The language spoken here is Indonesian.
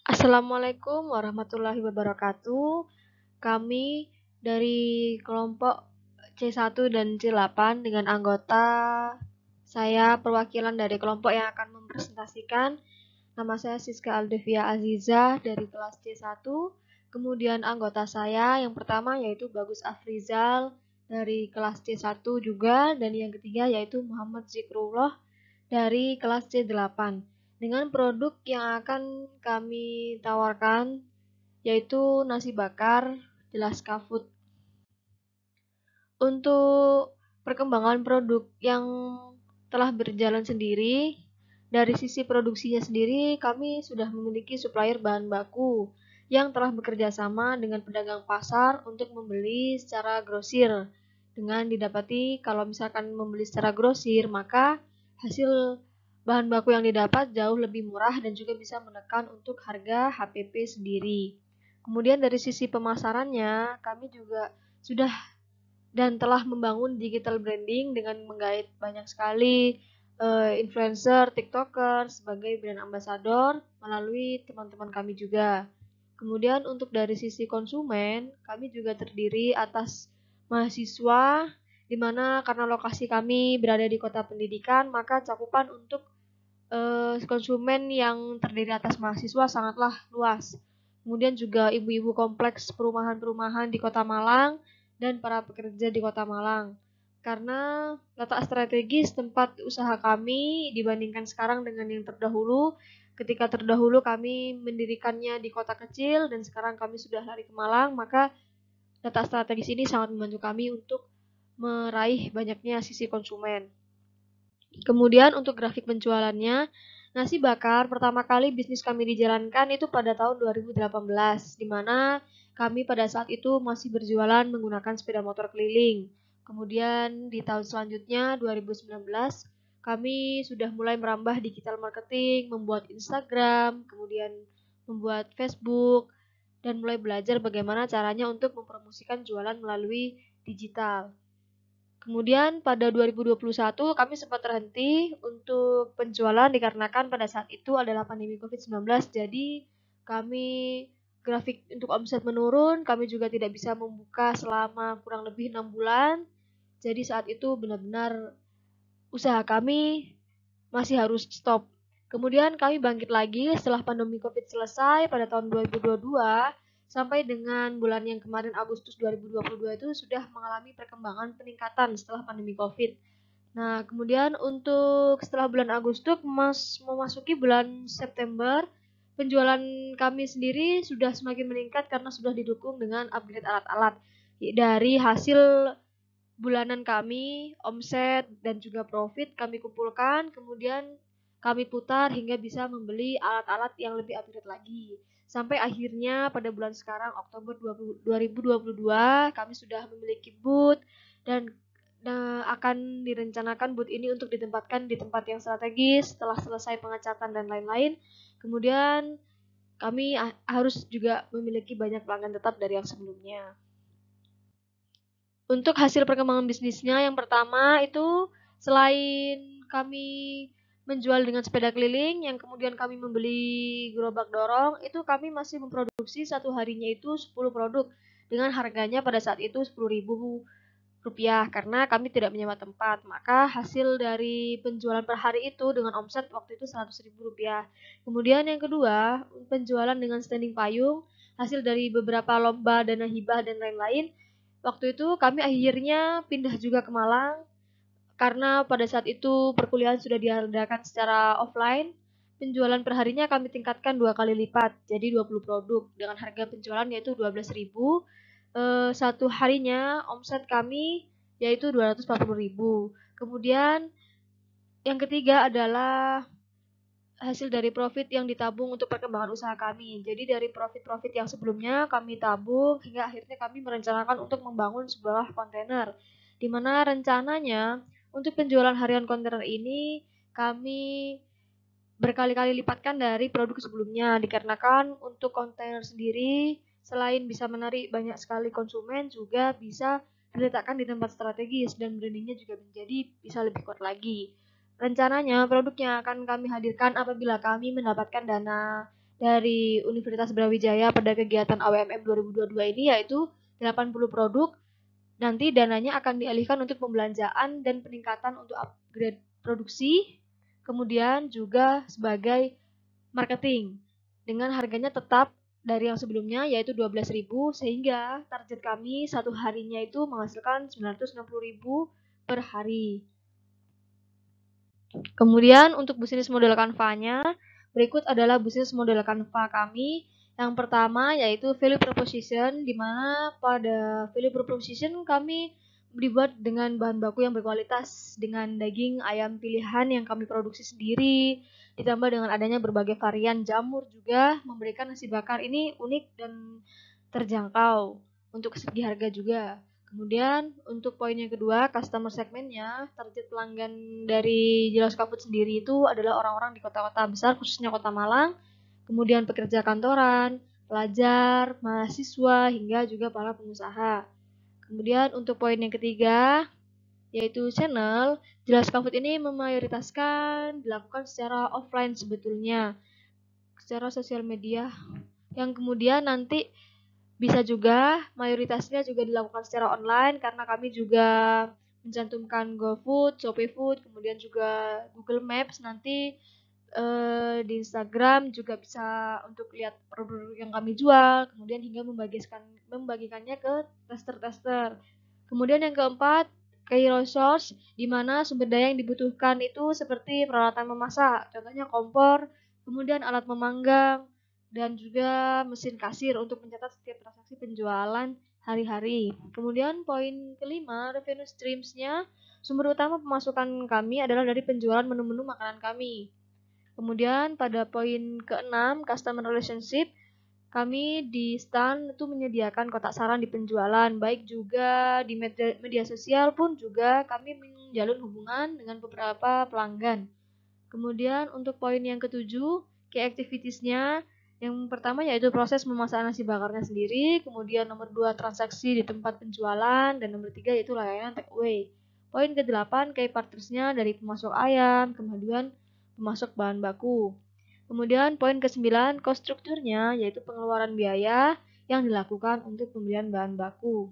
Assalamualaikum warahmatullahi wabarakatuh. Kami dari kelompok C1 dan C8 dengan anggota saya perwakilan dari kelompok yang akan mempresentasikan. Nama saya Siska Aldevia Aziza dari kelas C1. Kemudian anggota saya yang pertama yaitu Bagus Afrizal dari kelas C1 juga, dan yang ketiga yaitu Muhammad Zikrullah dari kelas C8 dengan produk yang akan kami tawarkan yaitu nasi bakar Jelaska Food. Untuk perkembangan produk yang telah berjalan sendiri, dari sisi produksinya sendiri kami sudah memiliki supplier bahan baku yang telah bekerja sama dengan pedagang pasar untuk membeli secara grosir. Dengan didapati kalau misalkan membeli secara grosir, maka hasil bahan baku yang didapat jauh lebih murah dan juga bisa menekan untuk harga HPP sendiri. Kemudian dari sisi pemasarannya, kami juga sudah dan telah membangun digital branding dengan menggait banyak sekali influencer, tiktoker sebagai brand ambassador melalui teman-teman kami juga. Kemudian untuk dari sisi konsumen, kami juga terdiri atas mahasiswa, di mana karena lokasi kami berada di kota pendidikan, maka cakupan untuk konsumen yang terdiri atas mahasiswa sangatlah luas. Kemudian juga ibu-ibu kompleks perumahan-perumahan di Kota Malang dan para pekerja di Kota Malang. Karena letak strategis tempat usaha kami dibandingkan sekarang dengan yang terdahulu, ketika terdahulu kami mendirikannya di kota kecil dan sekarang kami sudah lari ke Malang, maka letak strategis ini sangat membantu kami untuk meraih banyaknya sisi konsumen. Kemudian untuk grafik penjualannya, nasi bakar pertama kali bisnis kami dijalankan itu pada tahun 2018, di mana kami pada saat itu masih berjualan menggunakan sepeda motor keliling. Kemudian di tahun selanjutnya 2019, kami sudah mulai merambah digital marketing, membuat Instagram, kemudian membuat Facebook, dan mulai belajar bagaimana caranya untuk mempromosikan jualan melalui digital. Kemudian pada 2021 kami sempat terhenti untuk penjualan dikarenakan pada saat itu adalah pandemi COVID-19. Jadi kami grafik untuk omset menurun, kami juga tidak bisa membuka selama kurang lebih 6 bulan. Jadi saat itu benar-benar usaha kami masih harus stop. Kemudian kami bangkit lagi setelah pandemi COVID selesai pada tahun 2022 sampai dengan bulan yang kemarin Agustus 2022 itu sudah mengalami perkembangan peningkatan setelah pandemi COVID. Nah, kemudian untuk setelah bulan Agustus memasuki bulan September, penjualan kami sendiri sudah semakin meningkat karena sudah didukung dengan upgrade alat-alat. Dari hasil bulanan kami, omset dan juga profit kami kumpulkan, kemudian kami putar hingga bisa membeli alat-alat yang lebih upgrade lagi. Sampai akhirnya pada bulan sekarang Oktober 2022 kami sudah memiliki booth dan akan direncanakan booth ini untuk ditempatkan di tempat yang strategis setelah selesai pengecatan dan lain-lain. Kemudian kami harus juga memiliki banyak pelanggan tetap dari yang sebelumnya. Untuk hasil perkembangan bisnisnya, yang pertama itu selain kami menjual dengan sepeda keliling, yang kemudian kami membeli gerobak dorong, itu kami masih memproduksi satu harinya itu 10 produk dengan harganya pada saat itu Rp10.000 karena kami tidak menyewa tempat. Maka hasil dari penjualan per hari itu dengan omset waktu itu Rp100.000. Kemudian yang kedua, penjualan dengan standing payung, hasil dari beberapa lomba dana hibah dan lain-lain. Waktu itu kami akhirnya pindah juga ke Malang karena pada saat itu perkuliahan sudah diadakan secara offline. Penjualan perharinya kami tingkatkan 2 kali lipat, jadi 20 produk dengan harga penjualan yaitu Rp12.000. Satu harinya omset kami yaitu Rp240.000. Kemudian yang ketiga adalah hasil dari profit yang ditabung untuk perkembangan usaha kami. Jadi dari profit-profit yang sebelumnya kami tabung hingga akhirnya kami merencanakan untuk membangun sebuah kontainer. Di mana rencananya untuk penjualan harian kontainer ini kami berkali-kali lipatkan dari produk sebelumnya, dikarenakan untuk kontainer sendiri selain bisa menarik banyak sekali konsumen juga bisa diletakkan di tempat strategis dan brandingnya juga menjadi bisa lebih kuat lagi. Rencananya produk yang akan kami hadirkan apabila kami mendapatkan dana dari Universitas Brawijaya pada kegiatan AWMM 2022 ini, yaitu 80 produk. Nanti dananya akan dialihkan untuk pembelanjaan dan peningkatan untuk upgrade produksi, kemudian juga sebagai marketing dengan harganya tetap dari yang sebelumnya yaitu 12.000, sehingga target kami satu harinya itu menghasilkan 960.000 per hari. Kemudian untuk bisnis model Canva-nya, berikut adalah bisnis model Canva kami. Yang pertama yaitu value proposition, di mana pada value proposition kami dibuat dengan bahan baku yang berkualitas, dengan daging ayam pilihan yang kami produksi sendiri, ditambah dengan adanya berbagai varian jamur juga, memberikan nasi bakar ini unik dan terjangkau untuk segi harga juga. Kemudian untuk poin yang kedua, customer segmentnya, target pelanggan dari Jelas Kaput sendiri itu adalah orang-orang di kota-kota besar, khususnya kota Malang, kemudian pekerja kantoran, pelajar, mahasiswa, hingga juga para pengusaha. Kemudian untuk poin yang ketiga, yaitu channel, Jelas Kaput ini memayoritaskan dilakukan secara offline sebetulnya, secara sosial media, yang kemudian nanti bisa juga mayoritasnya juga dilakukan secara online karena kami juga mencantumkan GoFood, ShopeeFood, kemudian juga Google Maps. Nanti di Instagram juga bisa untuk lihat produk yang kami jual, kemudian hingga membagikannya ke tester-tester. Kemudian yang keempat, key resource, di mana sumber daya yang dibutuhkan itu seperti peralatan memasak, contohnya kompor, kemudian alat memanggang, dan juga mesin kasir untuk mencatat setiap transaksi penjualan hari-hari. Kemudian poin kelima, revenue streams-nya, sumber utama pemasukan kami adalah dari penjualan menu-menu makanan kami. Kemudian pada poin keenam, customer relationship, kami di stand itu menyediakan kotak saran di penjualan, baik juga di media sosial pun juga kami menjalin hubungan dengan beberapa pelanggan. Kemudian untuk poin yang ketujuh, key activities-nya, yang pertama yaitu proses memasak nasi bakarnya sendiri, kemudian nomor 2 transaksi di tempat penjualan, dan nomor 3 yaitu layanan take away. Poin ke-8, key partners-nya dari pemasok ayam, kemudian pemasok bahan baku. Kemudian poin ke-9, cost strukturnya yaitu pengeluaran biaya yang dilakukan untuk pembelian bahan baku.